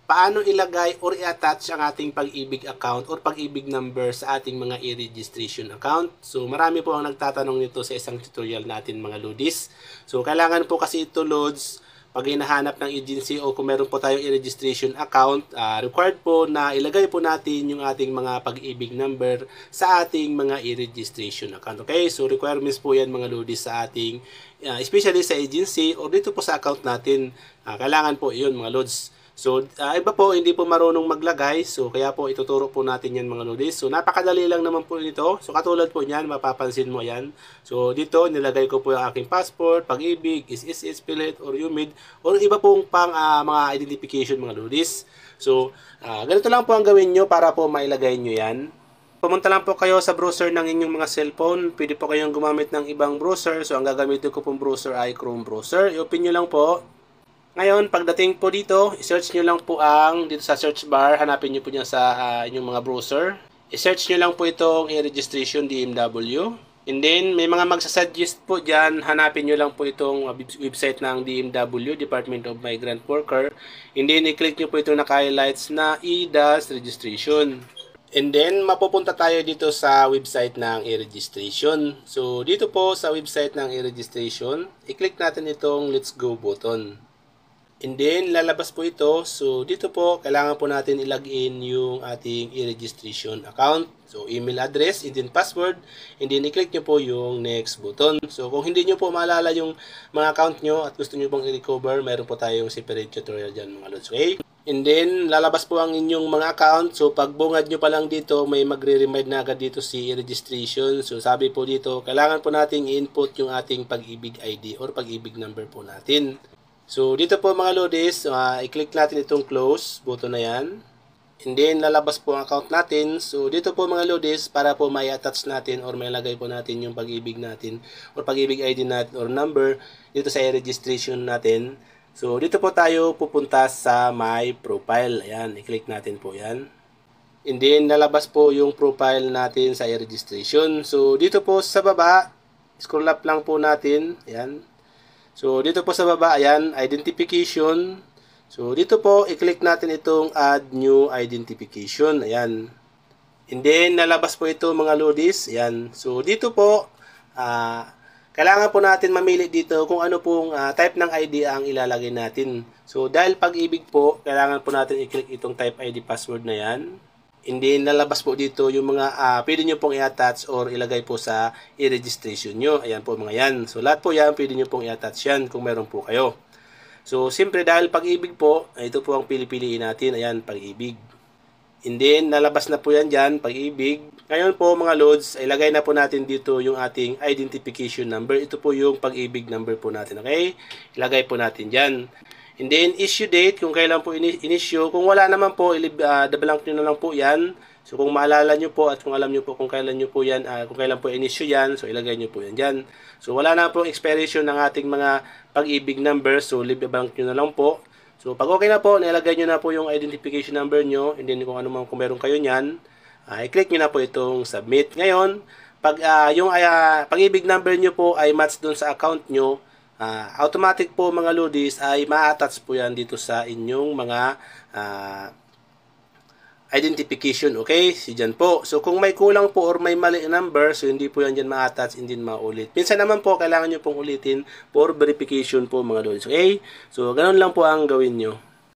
paano ilagay or i-attach ang ating Pag-ibig account or Pag-ibig number sa ating mga e-registration account. So marami po ang nagtatanong nito sa isang tutorial natin mga Lodis. So kailangan po kasi ito Lods, pag hinahanap ng agency o kung meron po tayong e-registration account, required po na ilagay po natin yung ating mga Pag-ibig number sa ating mga e-registration account. Okay, so requirements po yan mga Lodis sa ating, especially sa agency or dito po sa account natin, kailangan po yun mga Lods. So, iba po, hindi po marunong maglagay. So, kaya po ituturo po natin yan mga Lodis. So, napakadali lang naman po nito. So, katulad po niyan, mapapansin mo yan. So, dito, nilagay ko po yung aking passport, Pag-ibig, SSS, PhilHealth, or UMID, or iba pong pang mga identification mga Lodis. So, ganito lang po ang gawin nyo para po mailagay nyo yan. Pumunta lang po kayo sa browser ng inyong mga cellphone. Pwede po kayong gumamit ng ibang browser. So, ang gagamitin ko pong browser ay Chrome browser. I-open nyo lang po. Ngayon, pagdating po dito, i-search nyo lang po dito sa search bar, hanapin nyo po niya sa inyong mga browser. I-search nyo lang po itong e-registration DMW. And then, may mga magsasuggest po dyan, hanapin nyo lang po itong website ng DMW, Department of Migrant Worker. And then, i-click nyo po itong naka-highlights na e-registration. And then, mapupunta tayo dito sa website ng e-registration. So, dito po sa website ng e-registration, i-click natin itong Let's Go button. And then, lalabas po ito. So, dito po, kailangan po natin i-login yung ating e-registration account. So, email address, and then password. And then, i-click nyo po yung next button. So, kung hindi nyo po maalala yung mga account nyo at gusto nyo pong i-recover, mayroon po tayong separate tutorial dyan mga Lods. Okay? And then, lalabas po ang inyong mga account. So, pag bungad nyo pa lang dito, may magre-remind na agad dito si e-registration. So, sabi po dito, kailangan po nating i-input yung ating Pag-ibig ID or Pag-ibig number po natin. So, dito po mga Lodis, i-click natin itong close button na yan. And then, lalabas po ang account natin. So, dito po mga Lodis, para po may attach natin or may lagay po natin yung Pag-ibig natin or Pag-ibig ID natin or number dito sa registration natin. So, dito po tayo pupunta sa My Profile. Ayan, i-click natin po yan. And then, lalabas po yung profile natin sa registration. So, dito po sa baba, scroll up lang po natin. Ayan. So, dito po sa baba, ayan, identification. So, dito po, i-click natin itong add new identification. Ayan. And then, nalabas po ito mga Lodis. Ayan. So, dito po, kailangan po natin mamili dito kung ano pong type ng ID ang ilalagay natin. So, dahil Pag-ibig po, kailangan po natin i-click itong type ID password na yan. And then, lalabas po dito yung mga pwede nyo pong i-attach or ilagay po sa e-registration nyo. Ayan po mga yan. So, lahat po yan, pwede nyo pong i-attach yan kung meron po kayo. So, siyempre dahil Pag-ibig po, ito po ang pili-piliin natin. Ayan, Pag-ibig. And then, nalabas na po yan dyan, Pag-ibig. Ngayon po mga Lods, ilagay na po natin dito yung ating identification number. Ito po yung Pag-ibig number po natin. Okay? Ilagay po natin dyan. And then, issue date, kung kailan po in-issue. Kung wala naman po, blank nyo na lang po yan. So, kung maalala nyo po at kung alam nyo po kung kailan nyo po yan, kung kailan po in-issue yan, so ilagay nyo po yan dyan. So, wala na po expiration ng ating mga Pag-ibig number. So, blank nyo na lang po. So, pag okay na po, nilagay nyo na po yung identification number nyo. And then, kung ano man, kung meron kayo nyan, i-click nyo na po itong submit. Ngayon, pag yung Pag-ibig number nyo po ay match dun sa account nyo, automatic po mga Lodis ay ma-attach po yan dito sa inyong mga identification. Okay? Si dyan po. So, kung may kulang po or may mali number, so hindi po yan dyan ma-attach, hindi maulit. Minsan naman po, kailangan nyo pong ulitin for verification po mga Lodis. Okay? So, ganun lang po ang gawin nyo.